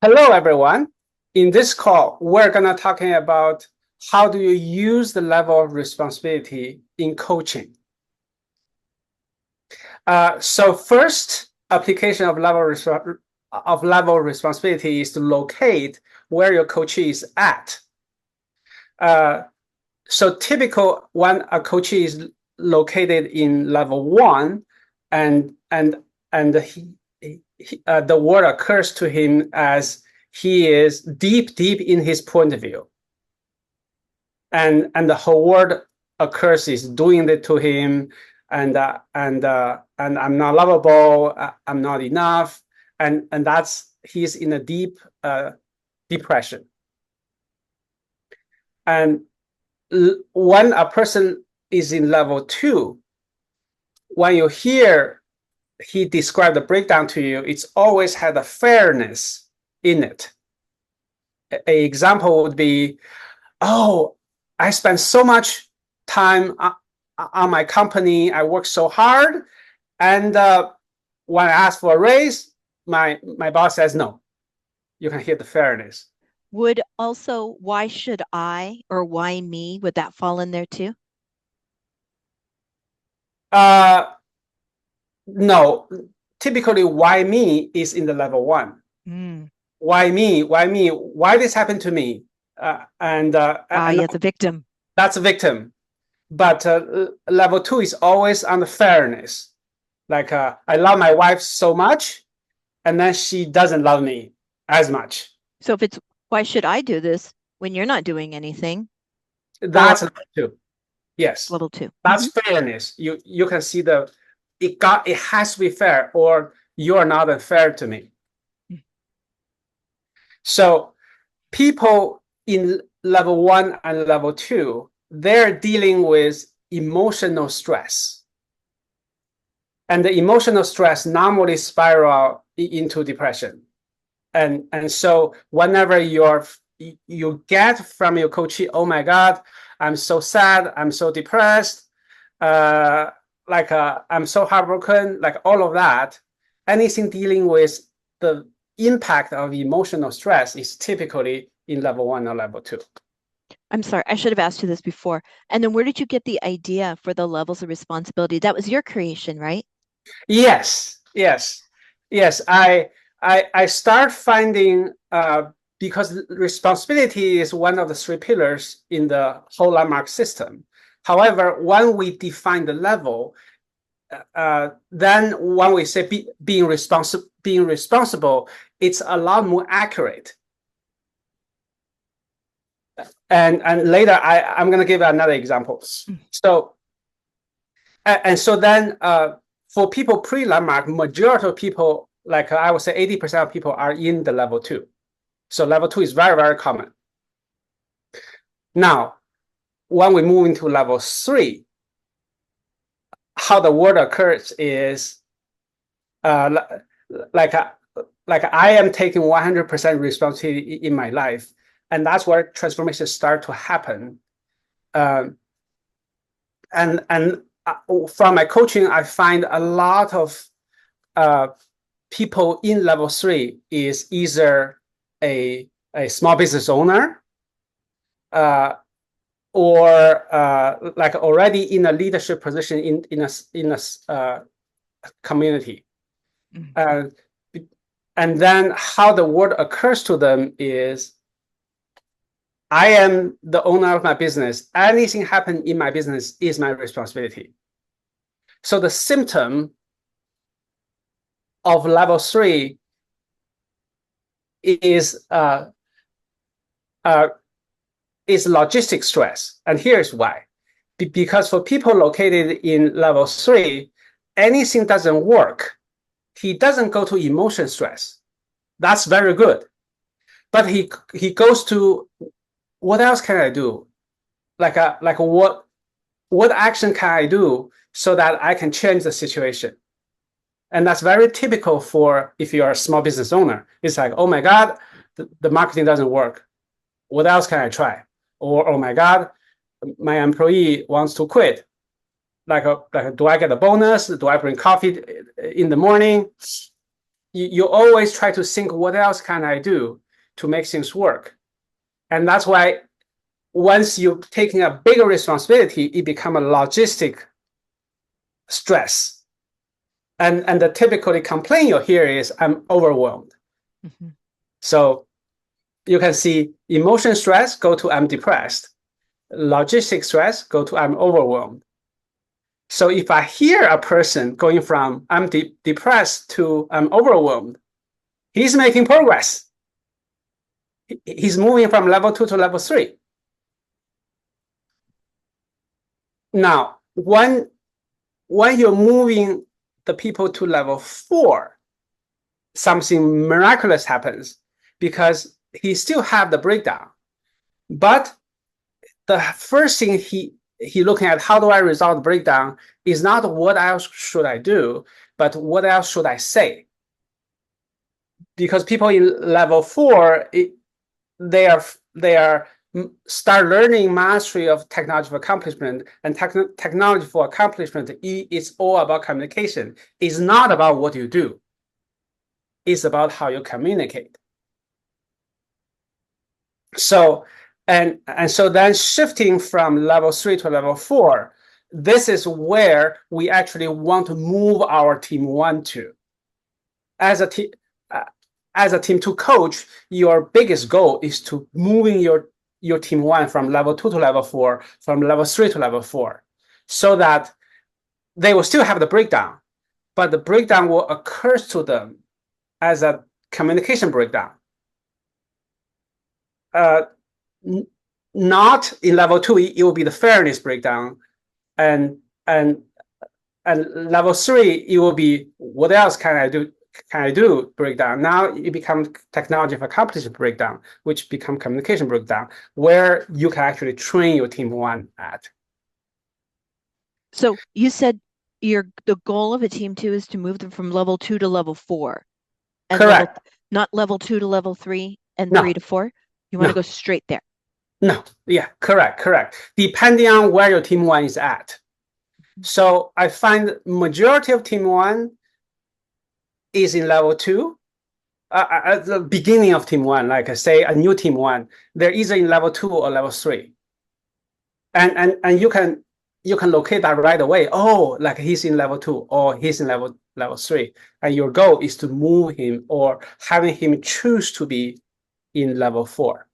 Hello, everyone. In this call, we're going to talking about how do you use the level of responsibility in coaching. So first application of level responsibility is to locate where your coachee is at. So typical when a coachee is located in level 1 and the word occurs to him as he is deep in his point of view, and the whole word occurs is doing it to him, and I'm not lovable, I'm not enough, and that's he's in a deep depression. And when a person is in level 2, when you hear he described the breakdown to you, it's always had a fairness in it. An example would be, oh, I spent so much time on my company, I worked so hard, and when I ask for a raise, my boss says no. You can hear the fairness. Would also, why should I or why me, would that fall in there too? No, typically why me is in the level 1. Why me? Why me? Why this happened to me? And yeah, the victim. That's a victim. But level 2 is always on the fairness. Like I love my wife so much, and then she doesn't love me as much. So if it's why should I do this when you're not doing anything? That's level 2. Yes. Level 2. That's fairness. You can see it has to be fair, or you're not unfair to me. So people in level 1 and level 2, they're dealing with emotional stress. And the emotional stress normally spiral into depression. And so whenever you get from your coachee, oh my God, I'm so sad, I'm so depressed, I'm so heartbroken, like all of that, anything dealing with the impact of emotional stress is typically in level 1 or level 2. I'm sorry, I should have asked you this before. And then where did you get the idea for the levels of responsibility? That was your creation, right? Yes. I start finding because responsibility is one of the 3 pillars in the whole landmark system. However, when we define the level, then when we say being responsible, it's a lot more accurate. And later I'm going to give another example. So then for people pre-landmark, majority of people, like I would say 80% of people are in the level 2. So level 2 is very, very common. Now, when we move into level 3, how the word occurs is like I am taking 100% responsibility in my life. And that's where transformations start to happen. And from my coaching, I find a lot of people in level 3 is either a small business owner or like already in a leadership position in a community. And then how the word occurs to them is, I am the owner of my business. Anything happen in my business is my responsibility. So the symptom of level 3 is logistic stress. And here's why. Because for people located in level 3, anything doesn't work, he doesn't go to emotion stress. That's very good. But he goes to, what else can I do? Like what action can I do so that I can change the situation? And that's very typical for if you're a small business owner. It's like, oh my God, the marketing doesn't work. What else can I try? Or, oh my God, my employee wants to quit. Like do I get a bonus? Do I bring coffee in the morning? you always try to think, what else can I do to make things work? And that's why once you're taking a bigger responsibility, it becomes a logistic stress. And the typically complaint you hear is, I'm overwhelmed. Mm-hmm. So you can see emotion stress go to I'm depressed. Logistic stress go to I'm overwhelmed. So if I hear a person going from I'm depressed to I'm overwhelmed, he's making progress. He's moving from level 2 to level 3. Now, when you're moving the people to level 4, something miraculous happens because he still have the breakdown. But the first thing he looking at, how do I resolve the breakdown, is not what else should I do, but what else should I say? Because people in level 4, they are start learning mastery of technology for accomplishment, and technology for accomplishment is all about communication. It's not about what you do. It's about how you communicate. So so then shifting from level 3 to level 4, this is where we actually want to move our team 1 to. As a team, as a team 2 coach, your biggest goal is to moving your team 1 from level 2 to level 4, from level 3 to level 4, so that they will still have the breakdown, but the breakdown will occur to them as a communication breakdown. Not in level 2, it will be the fairness breakdown, and level 3, it will be what else can I do breakdown. Now it becomes technology for accomplishment breakdown, which become communication breakdown, where you can actually train your team 1 at. So you said the goal of a team 2 is to move them from level 2 to level 4, and Correct. not level 2 to level 3 and No. 3 to 4. You want to No. go straight there. No, yeah, correct. Depending on where your team 1 is at. So I find majority of team 1 is in level 2. At the beginning of team 1, like I say, a new team 1, they're either in level 2 or level 3. And you can locate that right away. Oh, like he's in level 2 or he's in level 3. And your goal is to move him or having him choose to be in level 4.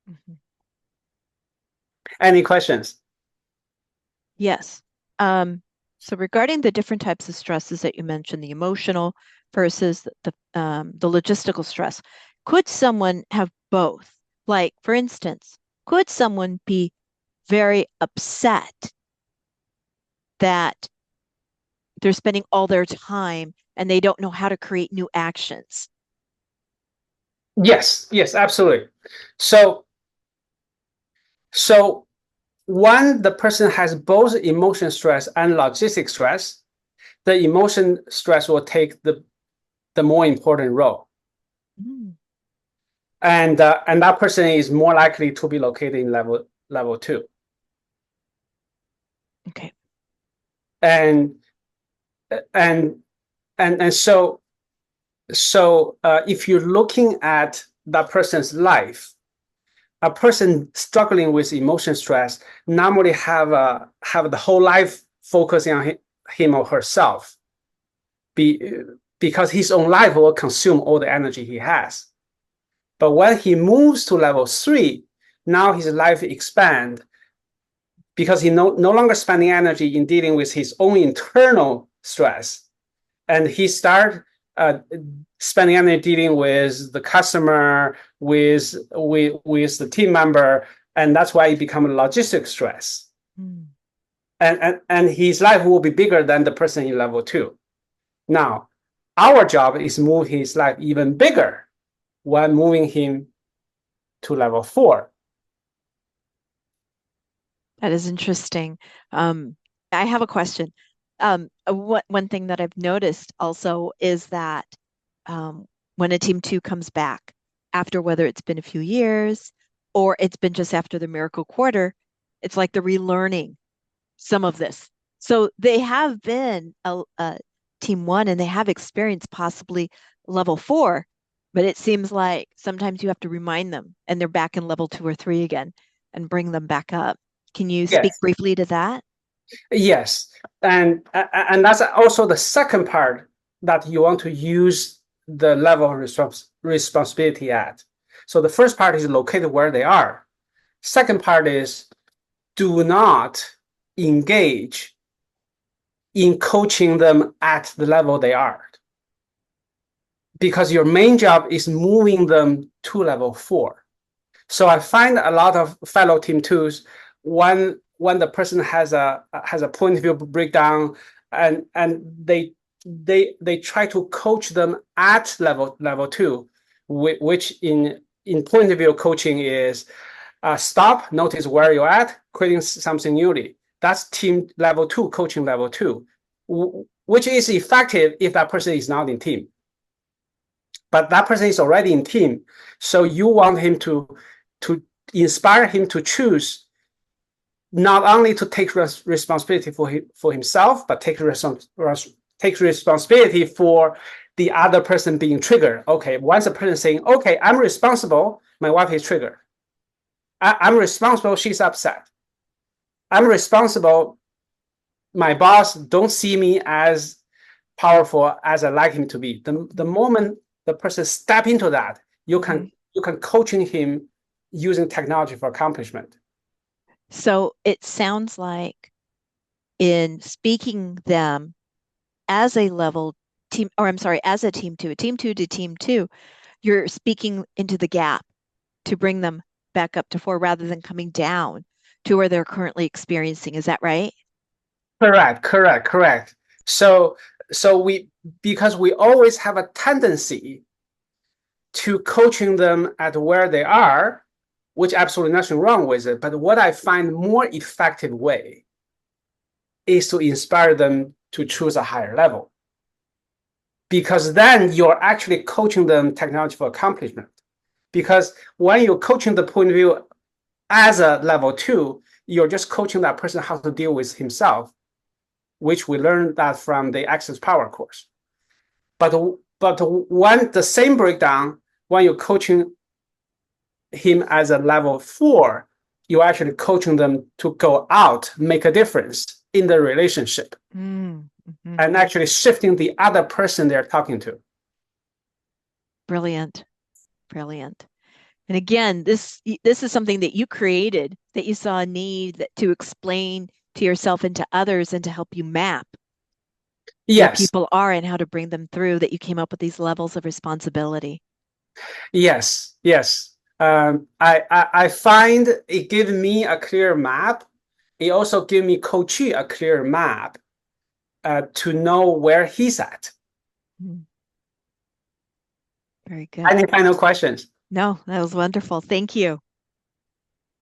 Mm-hmm. Any questions? Yes. So regarding the different types of stresses that you mentioned, the emotional versus the logistical stress, could someone have both? Like, for instance, could someone be very upset that they're spending all their time and they don't know how to create new actions? Yes, absolutely. So when the person has both emotion stress and logistic stress, the emotion stress will take the more important role. Mm. And that person is more likely to be located in level 2. Okay. And so if you're looking at that person's life, a person struggling with emotion stress normally have the whole life focusing on him or herself, because his own life will consume all the energy he has. But when he moves to level 3, now his life expand, because he no longer spending energy in dealing with his own internal stress, and he start spending energy dealing with the customer, with the team member, and that's why it becomes logistic stress. Mm. And his life will be bigger than the person in level 2. Now, our job is move his life even bigger when moving him to level 4. That is interesting. I have a question. One thing that I've noticed also is that when a team 2 comes back after, whether it's been a few years or it's been just after the miracle quarter, it's like they're relearning some of this. So they have been team 1 and they have experience possibly level 4, but it seems like sometimes you have to remind them and they're back in level 2 or 3 again and bring them back up. Can you speak Yes, briefly to that? yes, and that's also the second part that you want to use the level of responsibility at. So the first part is located where they are. Second part is do not engage in coaching them at the level they are, because your main job is moving them to level 4. So I find a lot of fellow team twos when the person has a point of view breakdown, and they try to coach them at level 2, which in point of view coaching is stop, notice where you're at, creating something newly. That's team level 2, coaching level 2, which is effective if that person is not in team. But that person is already in team, so you want him to inspire him to choose not only to take responsibility for himself, but take responsibility for the other person being triggered. Okay, once a person saying, okay, I'm responsible, my wife is triggered. I'm responsible, she's upset. I'm responsible, my boss don't see me as powerful as I like him to be. The moment the person step into that, you can coaching him using technology for accomplishment. So it sounds like in speaking them as a level team, or I'm sorry, as a team 2 to team 2, you're speaking into the gap to bring them back up to 4 rather than coming down to where they're currently experiencing. Is that right? Correct. So we, because we always have a tendency to coaching them at where they are, which absolutely nothing wrong with it. But what I find more effective way is to inspire them to choose a higher level, because then you're actually coaching them technology for accomplishment. Because when you're coaching the point of view as a level 2, you're just coaching that person how to deal with himself, which we learned that from the Access Power course. But when the same breakdown, when you're coaching him as a level 4, you're actually coaching them to go out, make a difference in the relationship, and actually shifting the other person they're talking to. Brilliant. Brilliant. And again, this is something that you created, that you saw a need to explain to yourself and to others and to help you map where Yes, people are and how to bring them through, that you came up with these levels of responsibility. yes. I find it gives me a clear map. It also gives me coachee a clear map to know where he's at. Very good. Any final questions? No, that was wonderful. Thank you.